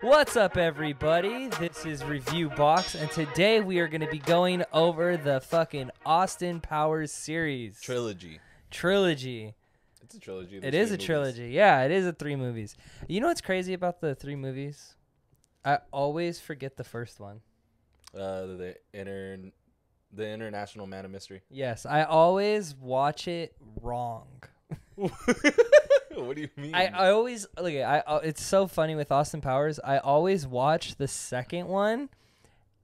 What's up, everybody? This is ReviewBox, and today we are going to be going over the fucking Austin Powers series. Trilogy. It's a trilogy. It is a trilogy. Yeah, it is a 3 movies. You know what's crazy about the 3 movies? I always forget the first one. The International Man of Mystery. Yes, I always watch it wrong. What do you mean? I always look at it's so funny with Austin Powers. I always watch the second one,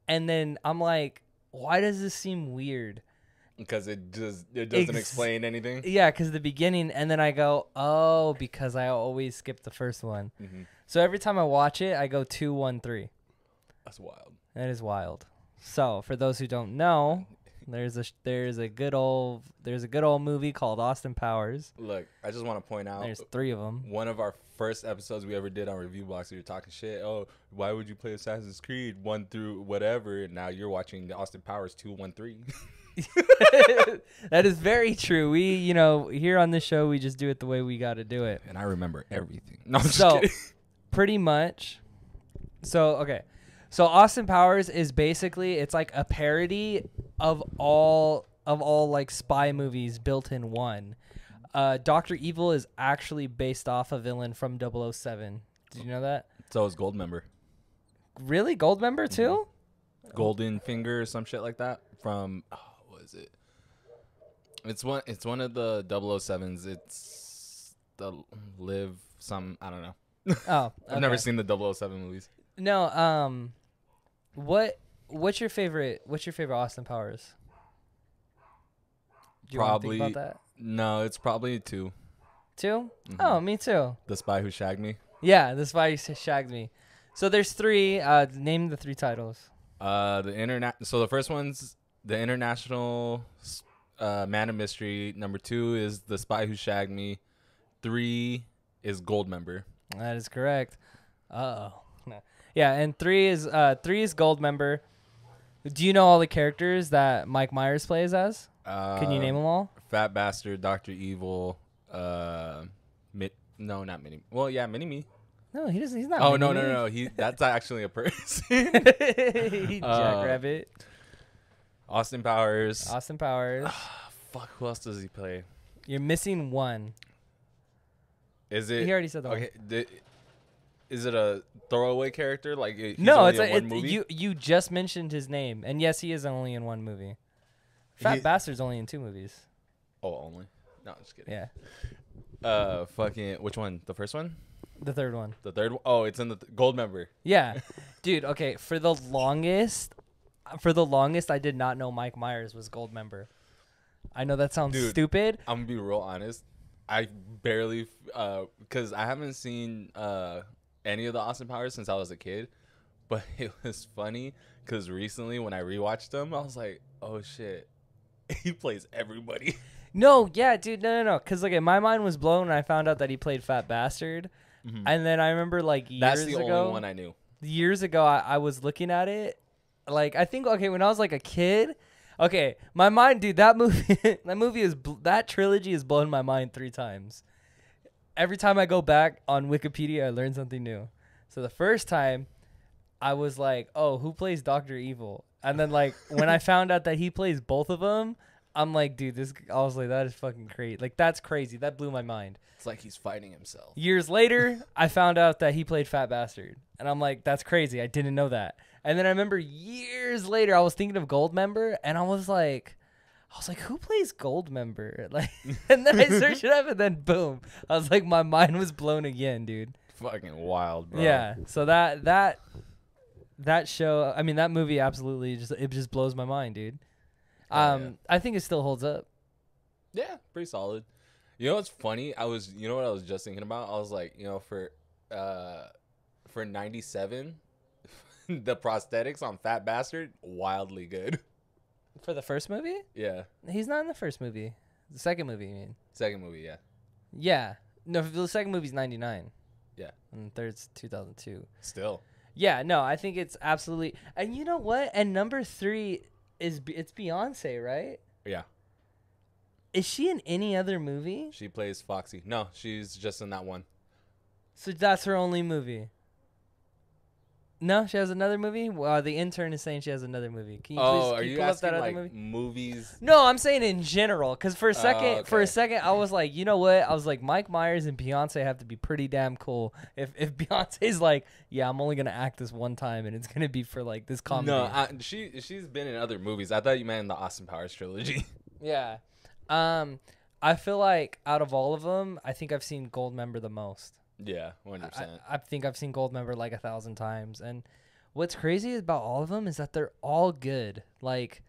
and then I'm like, why does this seem weird? Because it doesn't explain anything. Yeah, because the beginning, and then I go, oh, because I always skip the first one. Mm-hmm. So every time I watch it, I go 2, 1, 3. That's wild. That is wild. So for those who don't know, there's a good old movie called Austin Powers. Look, I just want to point out there's 3 of them. One of our first episodes we ever did on ReviewBox, we were talking shit. Oh, why would you play Assassin's Creed 1 through whatever? And now you're watching the Austin Powers 2, 1, 3. That is very true. We, here on this show, we just do it the way we got to do it. And I remember everything. No, I'm just kidding. Pretty much. So Austin Powers is basically, it's like a parody of all like spy movies built in one. Dr. Evil is actually based off a villain from 007. Did you know that? So is Goldmember. Really? Goldmember too? Mm-hmm. Golden Finger or some shit like that from what is it? It's one of the 007s. It's the Live some, I don't know. Oh, okay. I've never seen the 007 movies. No, what's your favorite Austin Powers? Do you want to think about that? No, it's probably 2. 2? Mm-hmm. Oh, me too. The Spy Who Shagged Me. Yeah, The Spy Who Shagged Me. So there's 3. Name the 3 titles. So the first one's the International Man of Mystery. Number 2 is The Spy Who Shagged Me. 3 is Goldmember. That is correct. No. Yeah, and 3 is Goldmember. Do you know all the characters that Mike Myers plays as? Can you name them all? Fat Bastard, Dr. Evil, no, not Mini. Well, yeah, Mini-Me. No, he doesn't. He's not. Oh, no. That's actually a person. Jackrabbit. Austin Powers. Fuck, who else does he play? You're missing one. Is it? He already said that. Okay. Is it a throwaway character? Like he's no, only in one movie? You just mentioned his name, and yes, he is only in 1 movie. Fat Bastard's only in 2 movies. Oh, only? No, I'm just kidding. Yeah. Fucking which one? The first one? The third one. The third one? Oh, it's in the Goldmember. Yeah, dude. Okay, for the longest, I did not know Mike Myers was Goldmember. I know that sounds stupid. I'm gonna be real honest. I barely, because I haven't seen any of the Austin Powers since I was a kid, but it was funny because recently when I rewatched them, I was like, oh shit, he plays everybody. No, yeah, dude, no. Because my mind was blown when I found out that he played Fat Bastard. Mm-hmm. And then I remember years ago. That's the only one I knew. Years ago, I was looking at it. I think, when I was a kid. Okay, my mind, dude, that trilogy has blown my mind 3 times. Every time I go back on Wikipedia, I learn something new. So the first time, I was like, oh, who plays Dr. Evil? And then, when I found out that he plays both of them, I'm like, dude, I was like, that is fucking crazy. That's crazy. That blew my mind. It's like he's fighting himself. Years later, I found out that he played Fat Bastard. And I'm like, that's crazy. I didn't know that. And then I remember years later, I was thinking of Goldmember, and I was like, who plays Goldmember? And then I searched it up, and then boom. I was like, my mind was blown again, dude. Fucking wild, bro. Yeah. So that show, that movie absolutely just blows my mind, dude. Yeah. I think it still holds up. Yeah, pretty solid. You know what's funny? You know what I was just thinking about? I was like, for 97, the prosthetics on Fat Bastard, wildly good. For the first movie? Yeah. He's not in the first movie. The second movie, you mean? Second movie, yeah. Yeah. No, the second movie's 99. Yeah. And the third's 2002. Still. Yeah, no, I think it's absolutely. And you know what? And number 3 it's Beyonce, right? Yeah. Is she in any other movie? She plays Foxy. No, she's just in that one. So that's her only movie. No, she has another movie. The intern is saying she has another movie. Can you Oh, please are can you pull up asking that other like movie? movies? No, I'm saying in general. Because for a second, okay. I was like, you know what? I was like, Mike Myers and Beyonce have to be pretty damn cool. If Beyonce's like, yeah, I'm only gonna act this one time, and it's gonna be for like this comedy. No, she's been in other movies. I thought you meant in the Austin Powers trilogy. Yeah. I feel like out of all of them, I think I've seen Goldmember the most. Yeah, 100%. I think I've seen Goldmember like 1,000 times, and what's crazy about all of them is that they're all good. Like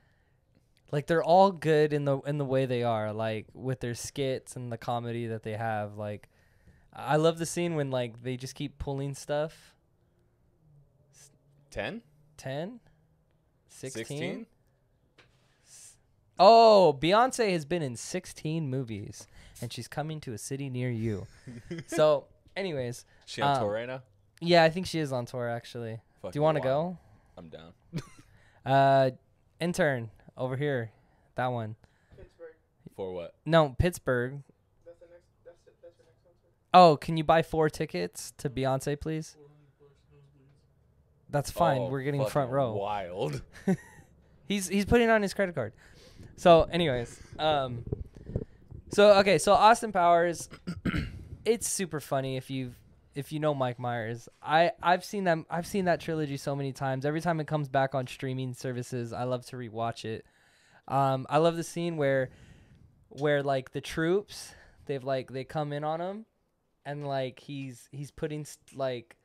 they're all good in the way they are, like with their skits and the comedy that they have. Like I love the scene when like they just keep pulling stuff. 10? 10? 16? 16? Oh, Beyonce has been in 16 movies, and she's coming to a city near you. So, anyways. She on tour right now? Yeah, I think she is on tour, actually. Fucking Do you want to wild. go? I'm down. Intern, over here. That one. Pittsburgh. For what? No, Pittsburgh. That's your next one, sir? Oh, can you buy 4 tickets to Beyonce, please? That's fine. Oh, We're getting front fucking row. Wild. He's putting on his credit card. So, anyways, so Austin Powers, it's super funny if you know Mike Myers. I've seen that trilogy so many times. Every time it comes back on streaming services, I love to rewatch it. I love the scene where like the troops, they come in on him, and like he's putting like,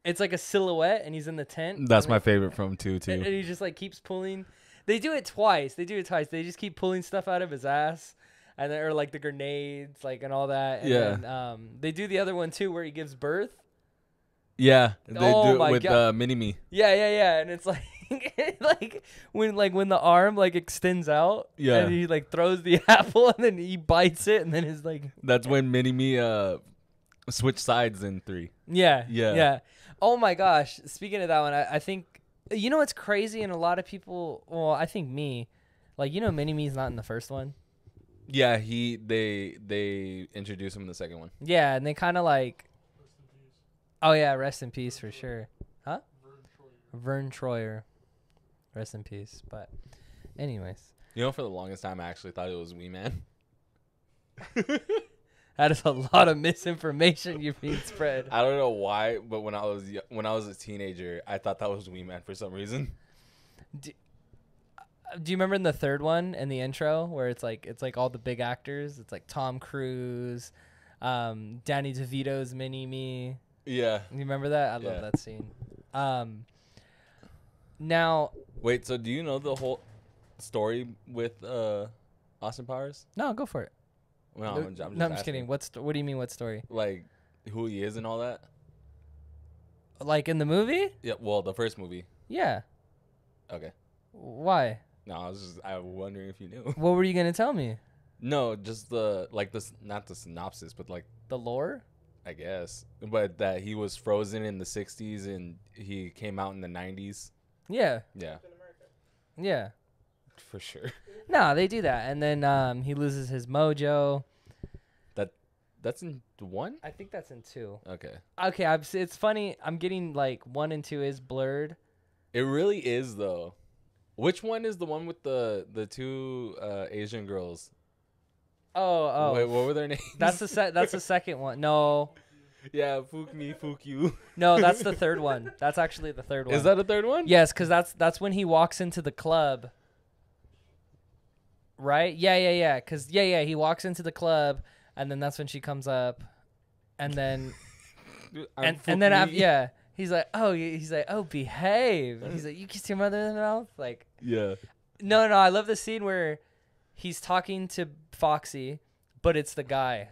it's like a silhouette, and he's in the tent. That's my favorite from 2 too. And he just like keeps pulling. They do it twice. They just keep pulling stuff out of his ass, and then, or like the grenades, like, and all that. And Yeah. then, they do the other one too, where he gives birth. Yeah, they Oh do my it with God. Mini-Me. Yeah, and it's like like when the arm like extends out. Yeah. And he like throws the apple, and then he bites it, and then it's like. That's when Mini-Me switch sides in 3. Yeah. Oh my gosh! Speaking of that one, I think. You know what's crazy, and a lot of people, well, I think me, like, you know, Mini-Me's not in the first one. Yeah, they introduced him in the second one. Yeah, and they kind of like, oh yeah, rest in peace for sure. Huh? Vern Troyer. Rest in peace. But anyways. You know, for the longest time, I actually thought it was Wee Man. That is a lot of misinformation you're being spread. I don't know why, but when I was a teenager, I thought that was Wee Man for some reason. Do you remember in the third one, in the intro, where it's like all the big actors? It's like Tom Cruise, Danny DeVito's Mini-Me. Yeah. You remember that? I love that scene. Now. Wait, so do you know the whole story with Austin Powers? No, go for it. No, I'm just I'm just kidding. What do you mean? What story? Like who he is and all that? Like in the movie? Yeah. Well, the first movie. Yeah. Okay. Why? No, I was wondering if you knew. What were you gonna tell me? No, just not the synopsis, but like The lore? I guess, but that he was frozen in the 60s and he came out in the 90s. Yeah. Yeah, Yeah. for sure. No, they do that, and then he loses his mojo. That's in 1? I think that's in 2. Okay. Okay, it's funny. I'm getting like 1 and 2 is blurred. It really is though. Which one is the one with the 2 Asian girls? Oh. Wait, what were their names? That's the second one. No, Yeah, Fook me, Fook you. no, that's the third one. That's actually the third one. Is that a third one? Yes, because that's when he walks into the club. Right? Yeah. Because he walks into the club, and then that's when she comes up, and then and then he's like, oh, behave. He's like, you kissed your mother in the mouth, like. Yeah. No, I love the scene where he's talking to Foxy, but it's the guy.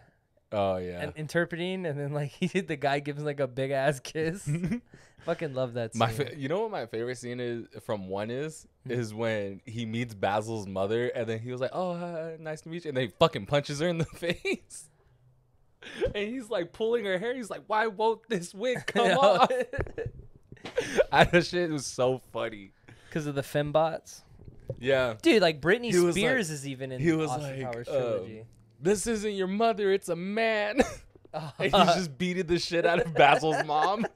Oh yeah. And interpreting, and then like the guy gives him like a big ass kiss. Fucking love that scene. You know what my favorite scene is from 1 is when he meets Basil's mother, and then he was like, "Oh, hi, nice to meet you," and then he fucking punches her in the face, and he's like pulling her hair. He's like, "Why won't this wig come off?" That shit was so funny. Because of the fembots. Yeah, dude, like Britney He was Spears like- is even in he was Austin like, Powers trilogy. "This isn't your mother; it's a man." And he's just beating the shit out of Basil's mom.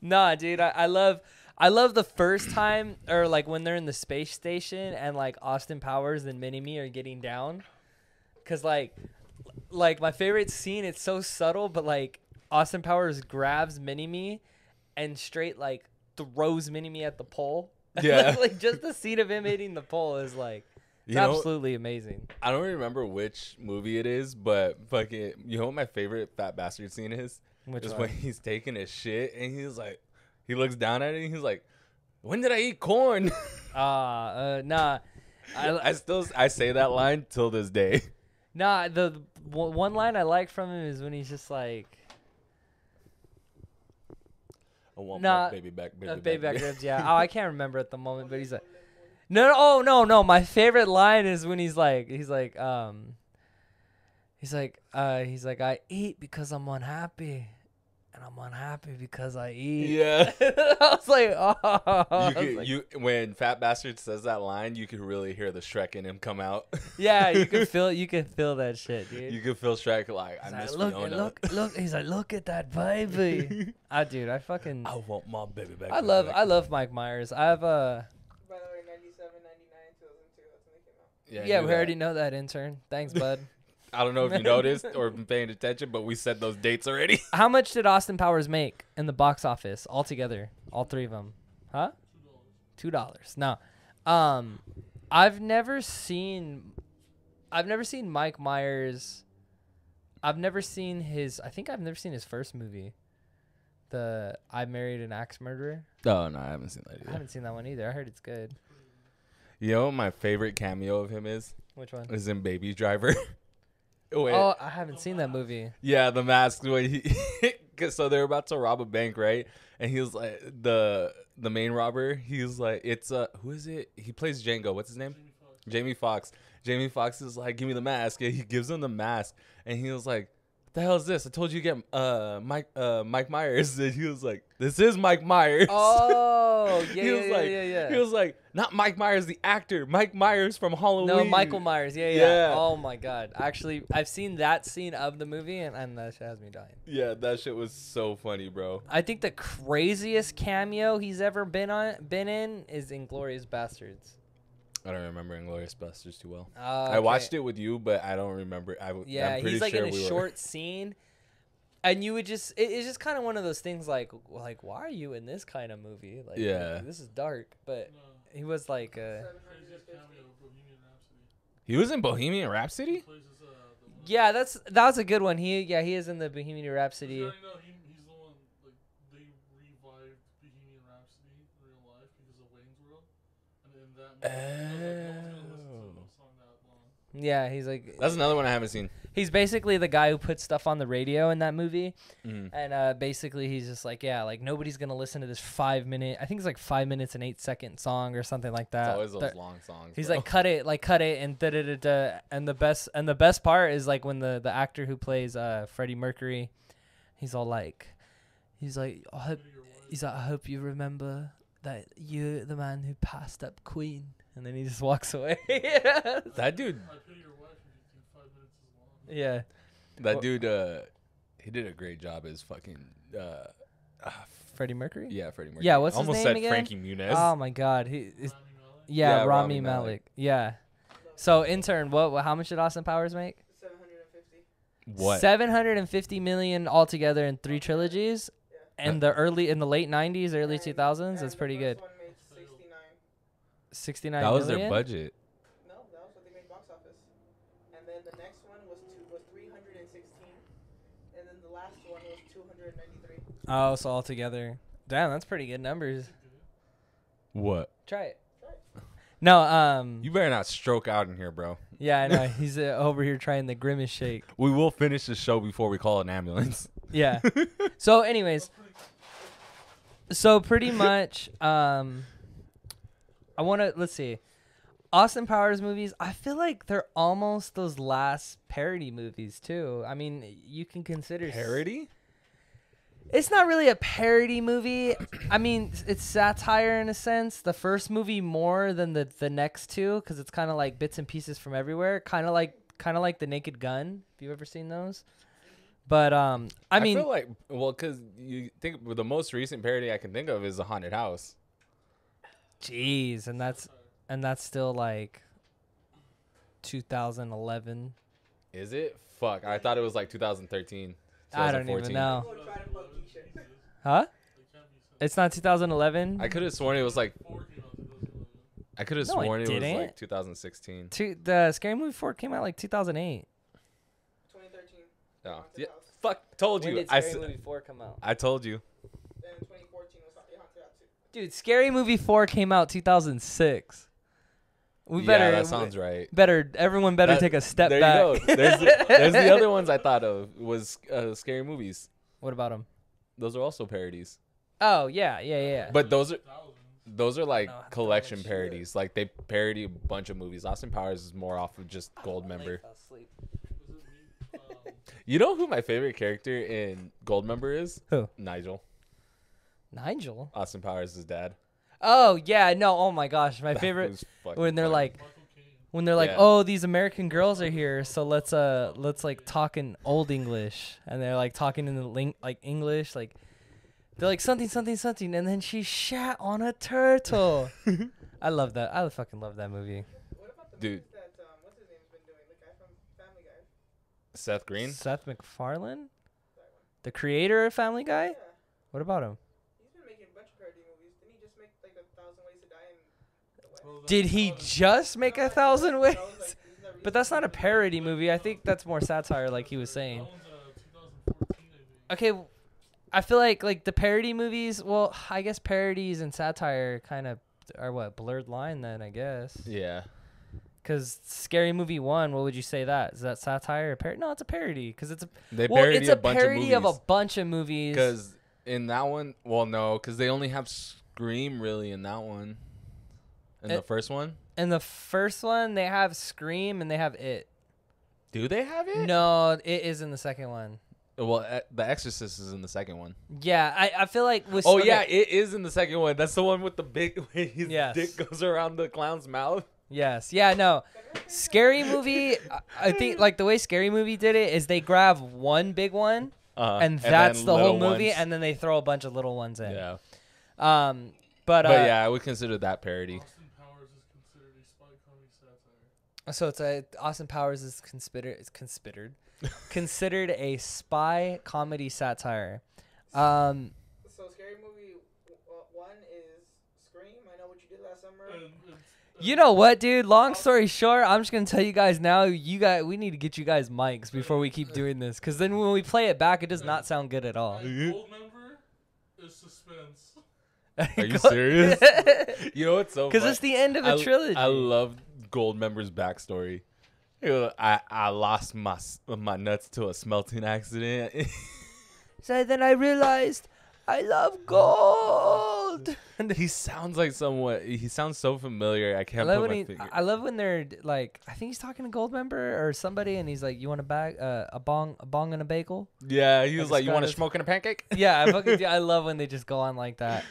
Nah, dude, I love the first time, or like when they're in the space station and like Austin Powers and Mini-Me are getting down. Cause like my favorite scene, it's so subtle, but like Austin Powers grabs Mini-Me and straight like throws Mini-Me at the pole. Yeah. Like just the scene of him hitting the pole is like it's absolutely amazing. I don't remember which movie it is, but fucking, you know what my favorite fat bastard scene is? Which Is one? when he's taking a shit and he's like, he looks down at it and he's like, when did I eat corn? Nah. I say that line till this day. Nah, the one line I like from him is when he's just like, I want Nah, my baby back, baby back ribs, yeah. Oh, I can't remember at the moment, but he's like, no. My favorite line is when he's like, I eat because I'm unhappy, and I'm unhappy because I eat. Yeah. I was like, oh. When Fat Bastard says that line, you can really hear the Shrek in him come out. Yeah, you can feel that shit, dude. You can feel Shrek like, I miss Fiona. Look. He's like, look at that baby. Dude, I fucking. I want my baby back. I love Mike Myers. I have a. By the way, 97, 99, 2002. That's when they came out. Yeah, we already know that, intern. Thanks, bud. I don't know if you noticed or been paying attention, but we said those dates already. How much did Austin Powers make in the box office altogether? All three of them, huh? $2. Now, I've never seen Mike Myers. I've never seen his first movie, the I Married an Axe Murderer. Oh no, I haven't seen that either. I haven't seen that one either. I heard it's good. You know what my favorite cameo of him is? Which one? Is in Baby Driver. Wait. Oh, I haven't seen that movie. Yeah, the mask when he so they're about to rob a bank, right? And he was like the main robber, he's like, it's who is it? He plays Django. What's his name? Jamie Foxx. Jamie Foxx is like, give me the mask. And he gives him the mask and he was like, what the hell is this? I told you to get Mike Myers. And he was like, this is Mike Myers. Oh, yeah, He was like, not Mike Myers, the actor. Mike Myers from Halloween. No, Michael Myers. Yeah. Oh my God. Actually, I've seen that scene of the movie, and that shit has me dying. Yeah, that shit was so funny, bro. I think the craziest cameo he's ever been in is Inglourious Bastards. I don't remember Inglourious Basterds too well. Okay. I watched it with you, but I don't remember. Yeah, I'm pretty he's like sure in a short scene, and you would just it's just kind of one of those things like why are you in this kind of movie? Like, yeah, this is dark, but he was like he was in Bohemian Rhapsody. Yeah, that was a good one. He is in the Bohemian Rhapsody. He's the one, like, they revived Bohemian Rhapsody in real life because of Wayne's World. And in that movie, Yeah, he's like... That's another one I haven't seen. He's basically the guy who puts stuff on the radio in that movie. Mm-hmm. And basically he's just like, yeah, like nobody's going to listen to this 5 minute... I think it's like 5 minutes and 8 second song or something like that. It's always those long songs. He's bro. like, cut it and da-da-da-da. And the best part is like when the actor who plays Freddie Mercury, he's like, I hope you remember that you're the man who passed up Queen. And then he just walks away. That dude. Yeah. That dude, he did a great job as fucking... Freddie Mercury? Yeah, Freddie Mercury. Yeah, what's his Almost name said again? Frankie Muniz. Oh, my God. Yeah, Rami Malek. Yeah. So, intern, how much did Austin Powers make? 750. What? 750 million altogether in 3 trilogies. Yeah. In the late 90s, early And- 2000s. That's and pretty the good. first one made 69. 69 That was million? their budget. No, that was what they made box office. And then the next one was 316. And then the last one was 293. Oh, so altogether. Damn, that's pretty good numbers. What? Try it. No, You better not stroke out in here, bro. yeah, I know. He's over here trying the grimace shake. We will finish the show before we call an ambulance. Yeah. So, anyways, so pretty much, let's see. Austin Powers movies, I feel like they're almost those last parody movies, too. I mean, you can consider... Parody? It's not really a parody movie. I mean, it's satire in a sense. The first movie more than the next two, because it's kind of like bits and pieces from everywhere. Kind of like The Naked Gun. Have you ever seen those? But I mean, feel like because you think the most recent parody I can think of is a haunted house. jeez, and that's still like 2011. Is it? Fuck, I thought it was like 2013. I don't even 2014. know. I'm gonna try to fuck Keisha. Huh? It can't be It's not 2011. I could have sworn it was like. 4 came out 2011. I could have No, sworn it it was didn't. like 2016. The Scary Movie 4 came out like 2008. 2013. Oh, Haunted yeah. House. Fuck, told When you. did Scary Movie 4 come out? I told you. Then 2014 was Haunted House 2. Dude, Scary Movie 4 came out 2006. We better. Yeah, that sounds right. Everyone better That- take a step there back. you go. There's the other ones I thought of was scary movies. What about them? Those are also parodies, Oh yeah. but those are 2000s. like No, I don't collection know shit. parodies. Like they parody a bunch of movies. Austin Powers is more off of just Goldmember. Was it me? You know who my favorite character in Goldmember is? Who? Nigel. Nigel. Austin Powers' dad. Oh yeah, no. Oh my gosh, my That favorite was fucking when they're funny. like Michael Caine. when they're like, Yeah. oh, these American girls are here, so let's like talk in old English, and they're like talking in the like English, like they're like something, and then she shat on a turtle. I love that. I fucking love that movie. What about the Dude. movies that what's his name's been doing? The guy from Family Guy. Seth Green. Seth MacFarlane, That one. the creator of Family Guy. Yeah. What about him? He's been making a bunch of parody movies. Didn't he just make like 1,000 Ways to Die in the West? Well, Did that- he that was- just make No, 1,000 that ways? was like- isn't that But that's not a recent? parody movie. I think that's more satire, like he was That saying. one's 2014, I think. Okay, I feel like the parody movies. Well, I guess parodies and satire kind of are what blurred line then. I guess Yeah. because Scary Movie 1. What would you say that is that satire or parody? No, it's a parody because it's a They well, parody it's a a bunch parody of of a movies. bunch of movies. Because in that one, well, no, because they only have Scream really in that one. In the first one, In the first one, they have Scream and they have It. do they have it? No, It is in the second one. Well, The Exorcist is in the second one. Yeah, I feel like with Oh okay, yeah, it is in the second one. That's the one with the big. Where his Yes. dick goes around the clown's mouth. Yes. Yeah, no. Scary Movie, I think like the way Scary Movie did it is they grab one big one and that's then the whole little movie ones. and then they throw a bunch of little ones in. Yeah, But but yeah, I would consider that parody. Austin Powers is considered a spy comedy satire. so it's Austin Powers is considered a spy comedy satire. So Scary Movie 1 is Scream. I Know What You Did Last Summer. And it's, You know what, dude? Long story short, I'm just gonna tell you guys now. We need to get you guys mics before we keep doing this, because then when we play it back, it does not sound good at all. and Goldmember is suspense. Are you serious? You know what's so? Because fun? it's the end of a trilogy. I love Goldmember's backstory. You know, I lost my nuts to a smelting accident. So then I realized I love gold. He sounds like someone. He sounds so familiar. I I can't love put when my finger. I love when they're like, I think he's talking to Goldmember or somebody, and he's like, "You want a bag, a bong and a bagel?" Yeah, he was Like like, "You want to Scott is- smoke and a pancake?" Yeah, I fucking do. I love when they just go on like that.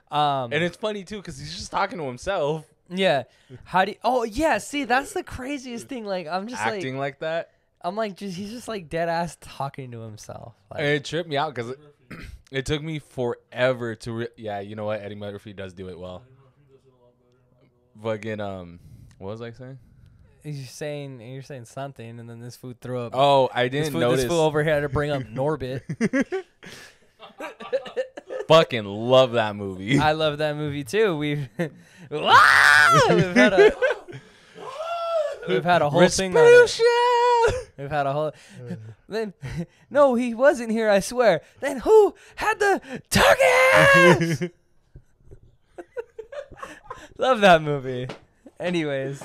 And it's funny too because he's just talking to himself, Yeah. How do you, oh yeah, see that's the craziest thing. Like I'm just acting like that. I'm like he's just like dead ass talking to himself. Like, And it tripped me out because it took me forever to. Yeah, you know what? Eddie Murphy does do it well. He does it a lot better. Fucking what was I saying? you're saying something, and then this food threw up. Oh, I this didn't food, notice. This fool over here had to bring up Norbit. Fucking love that movie. I love that movie too. We've had a whole thing on it. Respucia! We've had a whole. Then no, he wasn't here. I swear. Then who had the turkeys? Love that movie. Anyways,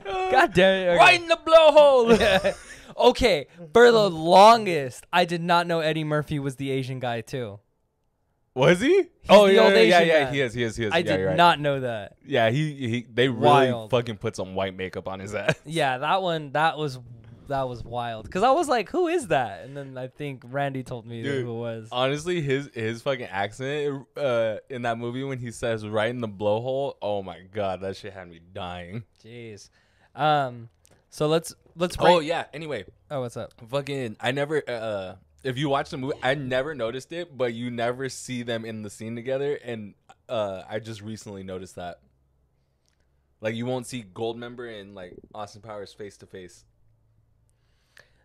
God damn it. Okay. Right in the blowhole. Yeah. Okay, for the longest, I did not know Eddie Murphy was the Asian guy too. Was he? the old yeah, Asian yeah. guy. He is. I Yeah, did you're right. not know that. Yeah, they really Wild. fucking put some white makeup on his ass. Yeah, that was wild. Cause I was like, who is that? And then I think Randy told me Dude, who it was. Honestly, his fucking accent in that movie when he says "right in the blowhole," oh my god, that shit had me dying. Jeez. So let's. Oh yeah. Anyway, Oh, what's up? fucking, I never if you watch the movie, I never noticed it, but you never see them in the scene together, and I just recently noticed that. Like, you won't see Goldmember and like Austin Powers face to face.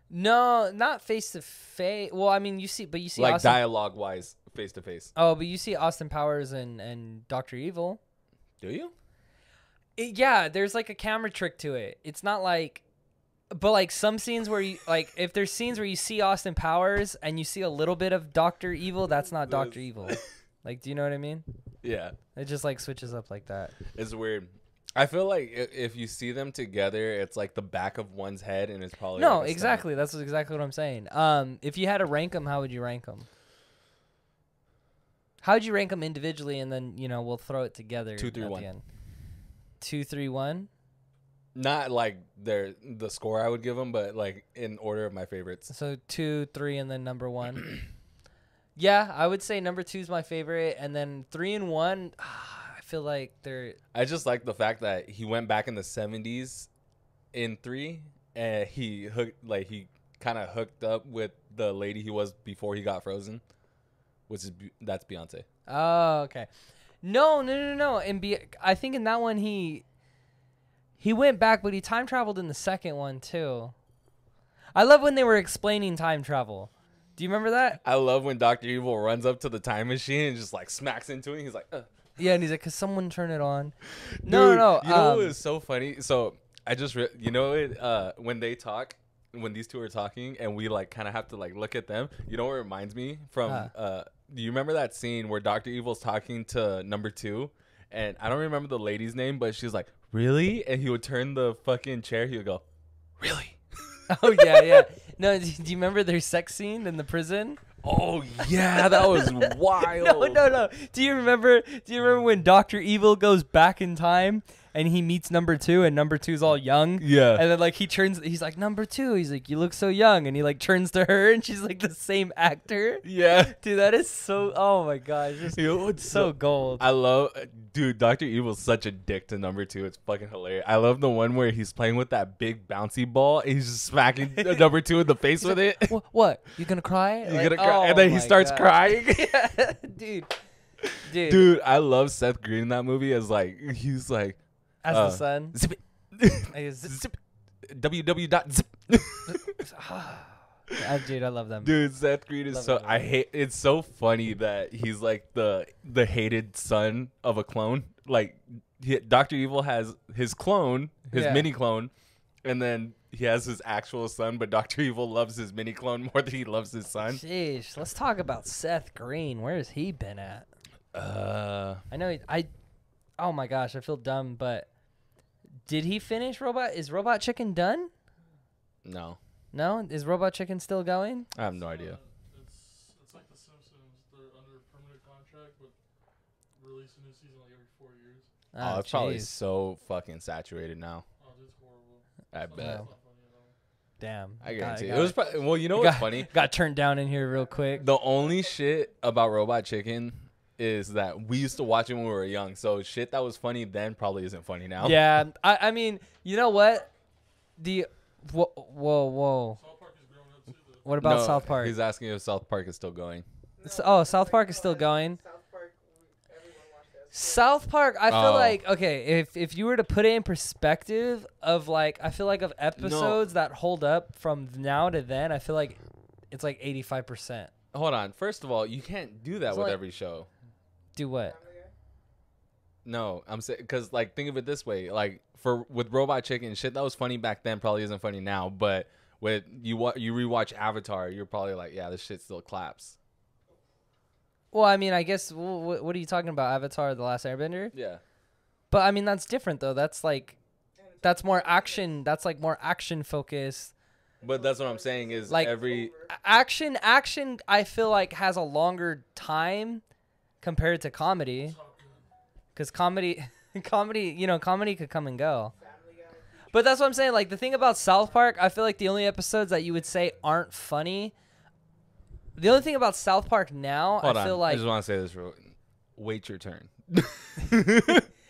No, not face to face. Well, I mean, you see Like Austin, dialogue wise, face to face. oh, but you see Austin Powers and Dr. Evil. Do you? Yeah, there's like a camera trick to it. It's not like, but like some scenes where you like, if there's scenes where you see Austin Powers and you see a little bit of Dr. Evil, that's not Dr. Evil. Like, do you know what I mean? Yeah. It just like switches up like that. It's weird. I feel like if you see them together, it's like the back of one's head, and it's probably No, like a exactly. That's exactly what I'm saying. If you had to rank them, how would you rank them? How would you rank them individually, and then we'll throw it together. 2, 3, at 1. the end. 2, 3, 1. Not like the score I would give them, but like in order of my favorites. So 2, 3, and then number 1. Yeah, I would say number 2 is my favorite, and then 3 and 1. I feel like they're. I just like the fact that he went back in the 70s in 3, and he kind of hooked up with the lady he was before he got frozen, that's Beyonce. Oh, okay. No. And I think in that one he went back, but he time traveled in the second one too. I love when they were explaining time travel. Do you remember that? I love when Dr. Evil runs up to the time machine and just like smacks into it. He's like, Yeah, and he's like, "Cause someone turn it on." Dude, No. You know what was so funny? So I just, when they talk, when these two are talking, and we like kind of have to like look at them. You know what it reminds me from? Do you remember that scene where Dr. Evil's talking to number 2, and I don't remember the lady's name, but she's like, "Really?" And he would turn the fucking chair. He would go, "Really?" Oh yeah. No, do you remember their sex scene in the prison? Oh yeah, that was wild. No. Do you remember when Dr. Evil goes back in time and he meets number 2 and number 2's all young? Yeah. And then like he's like, "Number 2." He's like, "You look so young." And he like turns to her and she's like the same actor. Yeah. Dude, that is so, oh my gosh. It's so gold. I love, dude, Dr. Evil's such a dick to number 2. It's fucking hilarious. I love the one where he's playing with that big bouncy ball and he's just smacking number 2 in the face with it. What? You gonna cry? You're gonna cry. And then he starts crying. Yeah, dude. Dude, I love Seth Green in that movie as like, he's like, As the son. Zip it. Zip. www.zip. Dude, I love them. Dude, Seth Green is Love so that movie. it's so funny that he's like the hated son of a clone. Like Dr. Evil has his clone, his Yeah. mini clone, and then he has his actual son, but Dr. Evil loves his mini clone more than he loves his son. Jeez, let's talk about Seth Green. Where has he been at? I know oh my gosh, I feel dumb, but did he finish Robot? Is Robot Chicken done? No. No? Is Robot Chicken still going? I have no idea. It's like The Simpsons. They're under permanent contract, but release a new season like every 4 years. Oh, it's probably so fucking saturated now. Oh, it's horrible. I It's bet. not funny at all. Damn. I guarantee. Got- It was probably, well, you know what's funny? Got turned down in here real quick. The only shit about Robot Chicken is that we used to watch it when we were young. So shit that was funny then probably isn't funny now. Yeah, I mean, you know what? Whoa. South Park is growing up too, though. What about No, South Park? He's asking if South Park is still going. South Park is still going. South Park, everyone watched that. South Park, I feel Oh. like, okay, if you were to put it in perspective of like, I feel like of episodes that hold up from now to then, I feel like it's like 85%. Hold on. First of all, you can't do that It's with like- every show. Do what? Family Guy? No, I'm saying because like think of it this way: like with Robot Chicken, shit that was funny back then probably isn't funny now. But with you rewatch Avatar, you're probably like, yeah, this shit still claps. Well, I mean, I guess, what are you talking about? Avatar: The Last Airbender? Yeah. But I mean, that's different though. That's like, that's more action. That's like more action focused. But that's what I'm saying is Like- every Action, I feel like has a longer time compared to comedy. Because comedy, comedy could come and go. Family Guy. But that's what I'm saying. Like, the thing about South Park, I feel like the only episodes that you would say aren't funny. The only thing about South Park now, hold I on. feel I like. just want to say this real. Wait your turn.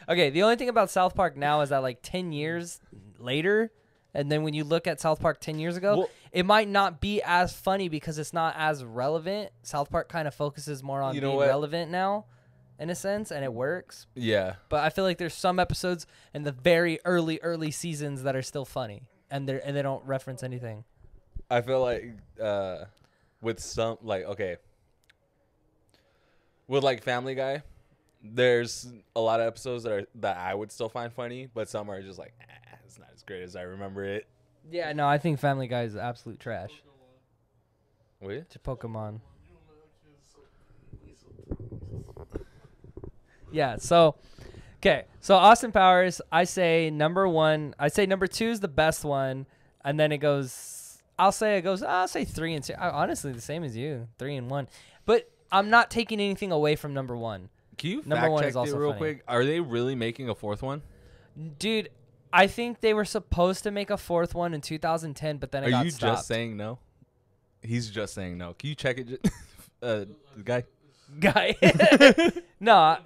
Okay, the only thing about South Park now is that like 10 years later, and then when you look at South Park 10 years ago, Well- it might not be as funny because it's not as relevant. South Park kind of focuses more on being relevant now, in a sense, and it works. Yeah. But I feel like there's some episodes in the very early seasons that are still funny, and they don't reference anything. I feel like with some with like Family Guy, there's a lot of episodes that I would still find funny, but some are just like, it's not as great as I remember it. Yeah, no, I think Family Guy is absolute trash. Wait, It's a Pokemon. Yeah, so Austin Powers, I say number 1. I say number 2 is the best one, and then I'll say 3 and 2. Honestly, the same as you, 3 and 1. But I'm not taking anything away from number 1. Can you number fact 1 check is also it real funny. quick? Are they really making a 4th one? Dude, I think they were supposed to make a 4th one in 2010, but then it got stopped. Are you just saying no? He's just saying no. Can you check it, the guy? No,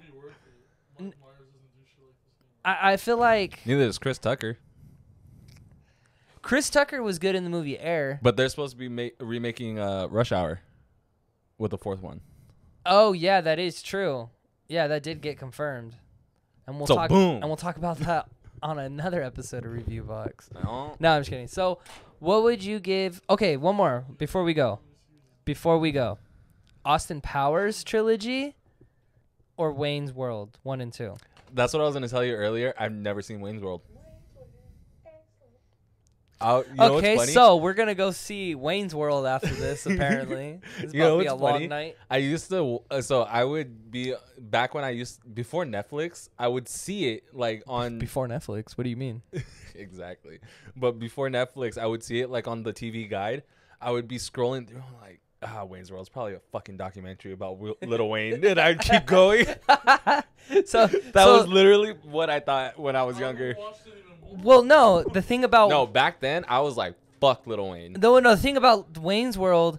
I feel like Neither is Chris Tucker. Chris Tucker was good in the movie Air. But they're supposed to be remaking Rush Hour with a 4th one. Oh yeah, that is true. Yeah, that did get confirmed, and we'll talk about that on another episode of Review Box. No, I'm just kidding. So, what would you give? Okay, one more before we go. Austin Powers trilogy or Wayne's World 1 and 2? That's what I was going to tell you earlier. I've never seen Wayne's World. You know okay, what's funny? So we're going to go see Wayne's World after this, apparently. It's about to be a long night. I used to, so I would be, back when before Netflix, I would see it like on. Before Netflix? What do you mean? Exactly. But before Netflix, I would see it like on the TV guide. I would be scrolling through like, Wayne's World is probably a fucking documentary about Lil Wayne. And I'd keep going. So that was literally what I thought when I was younger. Well, no, the thing about... No, back then, I was like, fuck Lil Wayne. No, the thing about Wayne's World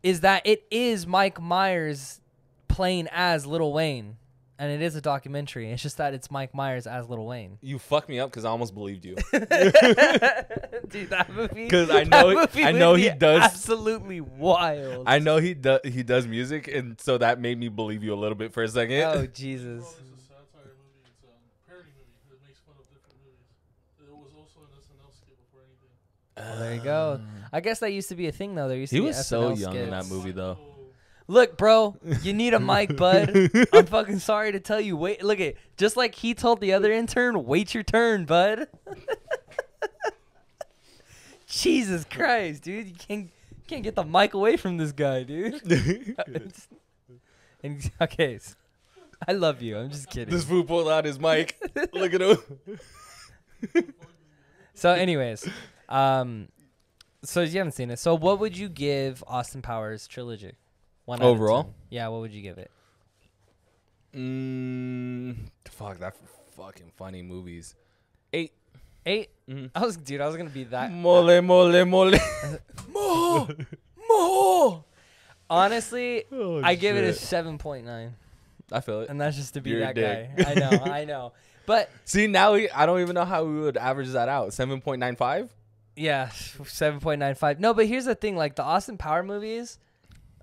is that it is Mike Myers playing as Lil Wayne. And it is a documentary. It's just that it's Mike Myers as Lil Wayne. You fucked me up because I almost believed you. Dude, that movie... Because I know he does... Absolutely wild. I know he does music, and so that made me believe you a little bit for a second. Oh, Jesus. It's a satire movie. It's a parody movie. It makes fun of different movies. It was also an SNL skit before anything. Well, there you go. I guess that used to be a thing, though. There used to He be was SNL so young skits. in that movie, though. Look, bro, you need a mic, bud. I'm fucking sorry to tell you. Wait, look at just like he told the other intern, wait your turn, bud. Jesus Christ, dude, you can't get the mic away from this guy, dude. Okay, so, I love you. I'm just kidding. This fool pulled out his mic. Look at him. So, anyways, so you haven't seen it. So, what would you give Austin Powers trilogy? 1 out of Overall? 10. Yeah, what would you give it? Fuck, that fucking funny movies. 8. 8? Mm-hmm. I was gonna be that. Mole. More. Honestly, Oh, I give it a shit. 7.9, I feel it. and that's just to be You're a that dick. guy. I know. But See, now I don't even know how we would average that out. 7.95? yeah, 7.95. No, but here's the thing: like the Austin Power movies,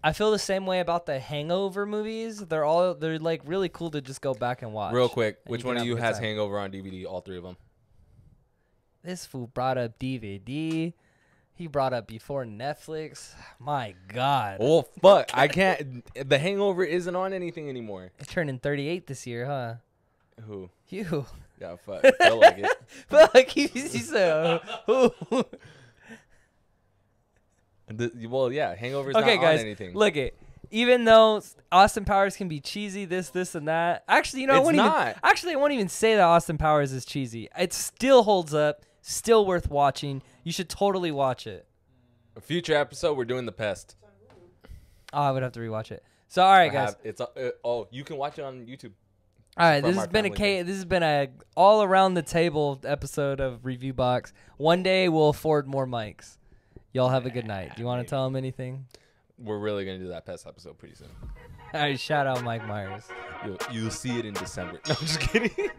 I feel the same way about the Hangover movies. They're like really cool to just go back and watch. Real quick, And which you one can of have you a good has time. Hangover on DVD? All 3 of them. This fool brought up DVD. He brought up before Netflix. My God. Oh, fuck. I can't. The Hangover isn't on anything anymore. You're turning 38 this year, huh? Who? You. Yeah, fuck. Feel like it. But like he said, Well, yeah, Hangover's okay, not guys, on anything. look it. Even though Austin Powers can be cheesy, this, and that. Actually, you know, It's not. I won't even say that Austin Powers is cheesy. It still holds up. Still worth watching. You should totally watch it. A future episode, we're doing The Pest. Oh, I would have to rewatch it. So, all right, guys. You can watch it on YouTube. All right, From this our has been family this has been a all around the table episode of Review Box. One day we'll afford more mics. Y'all have a good night. Do you want to tell them anything? We're really gonna do that Pest episode pretty soon. All right, shout out Mike Myers. You'll see it in December. No, I'm just kidding.